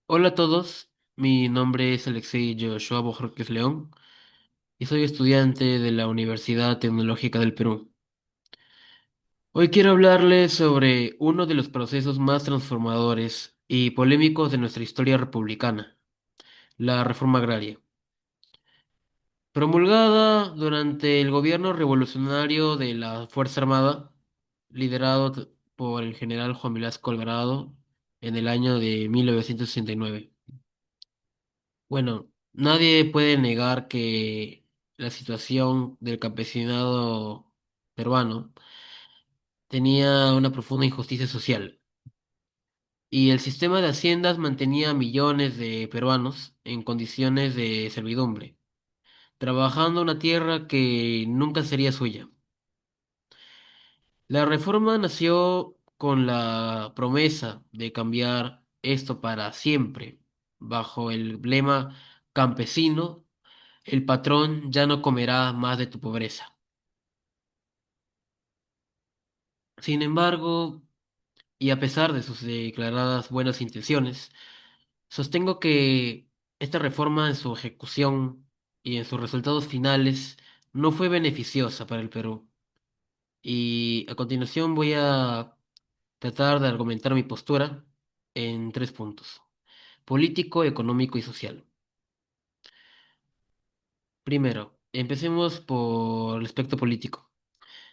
Hola a todos, mi nombre es Alexei Joshua Bojorquez León y soy estudiante de la Universidad Tecnológica del Perú. Hoy quiero hablarles sobre uno de los procesos más transformadores y polémicos de nuestra historia republicana, la reforma agraria. Promulgada durante el gobierno revolucionario de la Fuerza Armada, liderado por el general Juan Velasco Alvarado en el año de 1969. Bueno, nadie puede negar que la situación del campesinado peruano tenía una profunda injusticia social y el sistema de haciendas mantenía a millones de peruanos en condiciones de servidumbre, trabajando una tierra que nunca sería suya. La reforma nació con la promesa de cambiar esto para siempre, bajo el lema campesino, el patrón ya no comerá más de tu pobreza. Sin embargo, y a pesar de sus declaradas buenas intenciones, sostengo que esta reforma en su ejecución y en sus resultados finales no fue beneficiosa para el Perú. Y a continuación voy a tratar de argumentar mi postura en tres puntos: político, económico y social. Primero, empecemos por el aspecto político.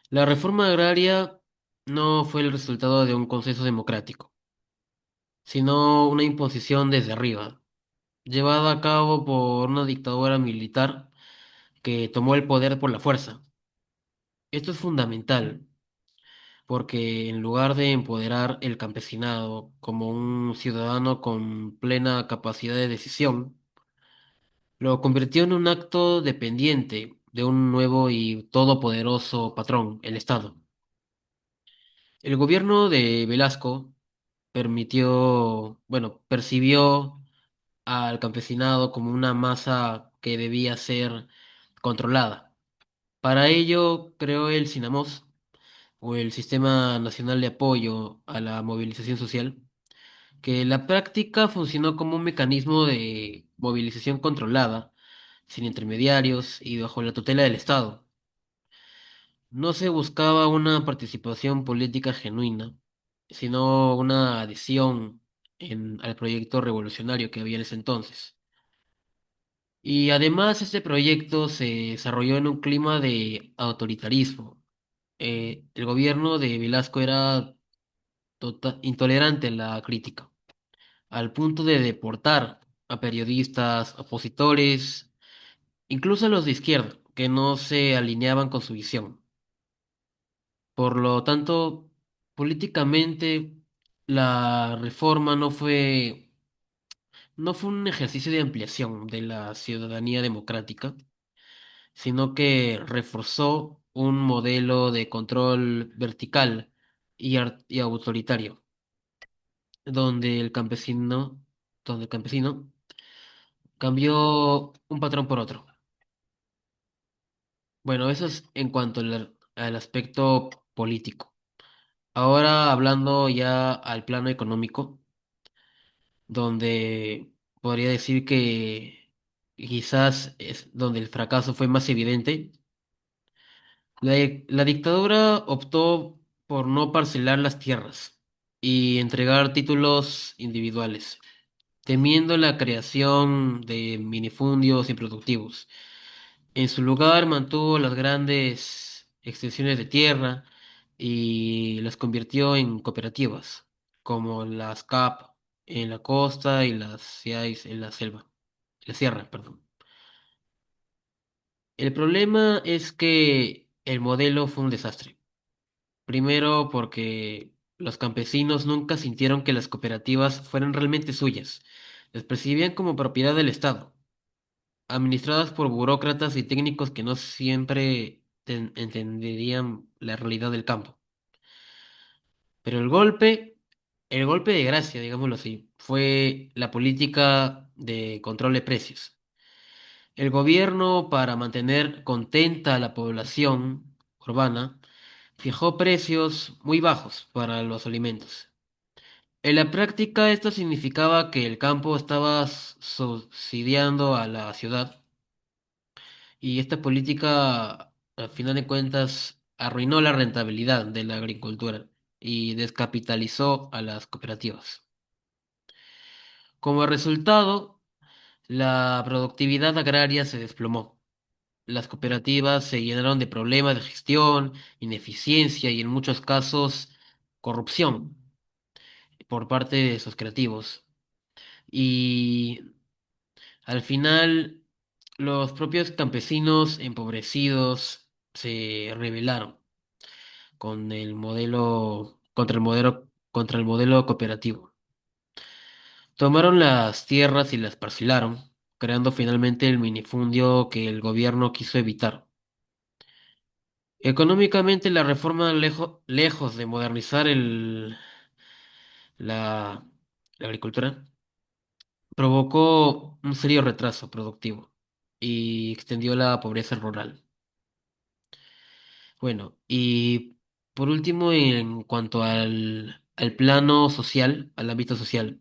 La reforma agraria no fue el resultado de un consenso democrático, sino una imposición desde arriba, llevada a cabo por una dictadura militar que tomó el poder por la fuerza. Esto es fundamental, porque en lugar de empoderar el campesinado como un ciudadano con plena capacidad de decisión, lo convirtió en un acto dependiente de un nuevo y todopoderoso patrón, el Estado. El gobierno de Velasco percibió al campesinado como una masa que debía ser controlada. Para ello creó el Sinamos, o el Sistema Nacional de Apoyo a la Movilización Social, que en la práctica funcionó como un mecanismo de movilización controlada, sin intermediarios y bajo la tutela del Estado. No se buscaba una participación política genuina, sino una adhesión al proyecto revolucionario que había en ese entonces. Y además este proyecto se desarrolló en un clima de autoritarismo. El gobierno de Velasco era intolerante a la crítica, al punto de deportar a periodistas, opositores, incluso a los de izquierda, que no se alineaban con su visión. Por lo tanto, políticamente, la reforma no fue un ejercicio de ampliación de la ciudadanía democrática, sino que reforzó un modelo de control vertical y autoritario, donde el campesino, donde el campesino cambió un patrón por otro. Bueno, eso es en cuanto al aspecto político. Ahora hablando ya al plano económico, donde podría decir que quizás es donde el fracaso fue más evidente. La dictadura optó por no parcelar las tierras y entregar títulos individuales, temiendo la creación de minifundios improductivos. En su lugar mantuvo las grandes extensiones de tierra y las convirtió en cooperativas, como las CAP en la costa y las CIAIS en la sierra, perdón. El problema es que el modelo fue un desastre. Primero porque los campesinos nunca sintieron que las cooperativas fueran realmente suyas. Las percibían como propiedad del Estado, administradas por burócratas y técnicos que no siempre entenderían la realidad del campo. Pero el golpe de gracia, digámoslo así, fue la política de control de precios. El gobierno, para mantener contenta a la población urbana, fijó precios muy bajos para los alimentos. En la práctica esto significaba que el campo estaba subsidiando a la ciudad y esta política, al final de cuentas, arruinó la rentabilidad de la agricultura y descapitalizó a las cooperativas. Como resultado, la productividad agraria se desplomó. Las cooperativas se llenaron de problemas de gestión, ineficiencia y en muchos casos corrupción por parte de sus creativos. Y al final, los propios campesinos empobrecidos se rebelaron contra el modelo cooperativo. Tomaron las tierras y las parcelaron, creando finalmente el minifundio que el gobierno quiso evitar. Económicamente, la reforma, lejos de modernizar la, la agricultura, provocó un serio retraso productivo y extendió la pobreza rural. Bueno, y por último, en cuanto al plano social, al ámbito social,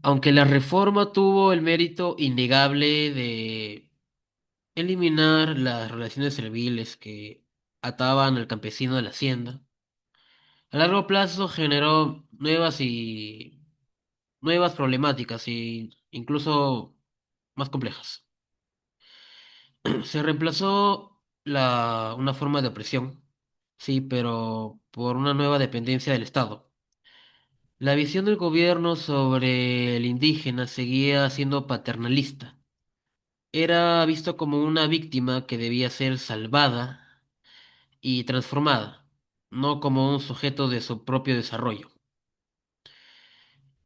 aunque la reforma tuvo el mérito innegable de eliminar las relaciones serviles que ataban al campesino de la hacienda, a largo plazo generó nuevas problemáticas y incluso más complejas. Se reemplazó una forma de opresión, sí, pero por una nueva dependencia del Estado. La visión del gobierno sobre el indígena seguía siendo paternalista. Era visto como una víctima que debía ser salvada y transformada, no como un sujeto de su propio desarrollo.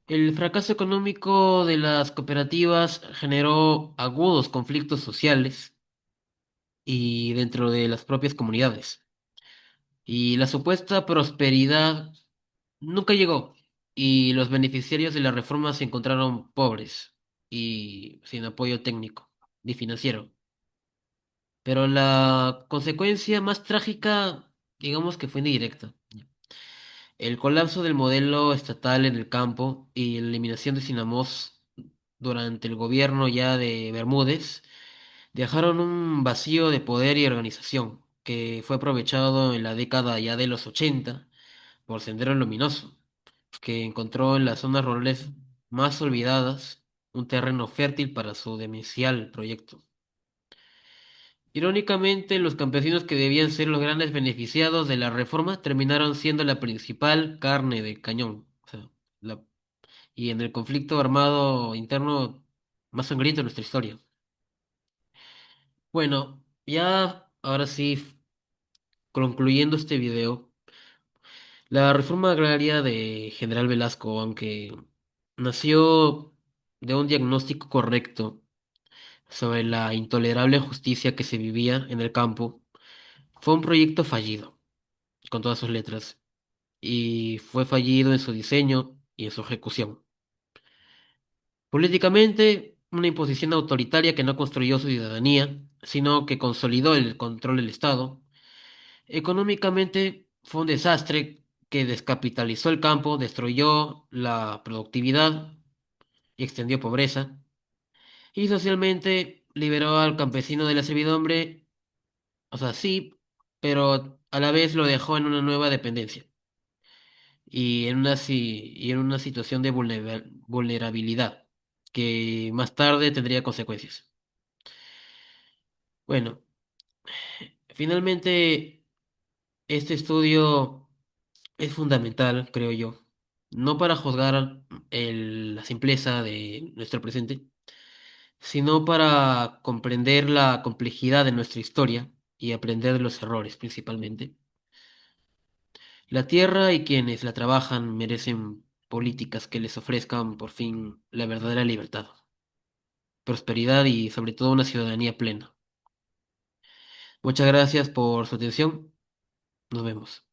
El fracaso económico de las cooperativas generó agudos conflictos sociales y dentro de las propias comunidades. Y la supuesta prosperidad nunca llegó, y los beneficiarios de la reforma se encontraron pobres y sin apoyo técnico ni financiero. Pero la consecuencia más trágica, digamos que fue indirecta. El colapso del modelo estatal en el campo y la eliminación de Sinamos durante el gobierno ya de Bermúdez dejaron un vacío de poder y organización que fue aprovechado en la década ya de los 80 por Sendero Luminoso, que encontró en las zonas rurales más olvidadas un terreno fértil para su demencial proyecto. Irónicamente, los campesinos que debían ser los grandes beneficiados de la reforma terminaron siendo la principal carne de cañón. O sea, la- y en el conflicto armado interno más sangriento de nuestra historia. Bueno, ya ahora sí, concluyendo este video, la reforma agraria de General Velasco, aunque nació de un diagnóstico correcto sobre la intolerable justicia que se vivía en el campo, fue un proyecto fallido, con todas sus letras, y fue fallido en su diseño y en su ejecución. Políticamente, una imposición autoritaria que no construyó su ciudadanía, sino que consolidó el control del Estado. Económicamente, fue un desastre que descapitalizó el campo, destruyó la productividad y extendió pobreza. Y socialmente, liberó al campesino de la servidumbre, o sea, sí, pero a la vez lo dejó en una nueva dependencia y en una situación de vulnerabilidad que más tarde tendría consecuencias. Bueno, finalmente este estudio es fundamental, creo yo, no para juzgar la simpleza de nuestro presente, sino para comprender la complejidad de nuestra historia y aprender de los errores principalmente. La tierra y quienes la trabajan merecen políticas que les ofrezcan por fin la verdadera libertad, prosperidad y sobre todo una ciudadanía plena. Muchas gracias por su atención. Nos vemos.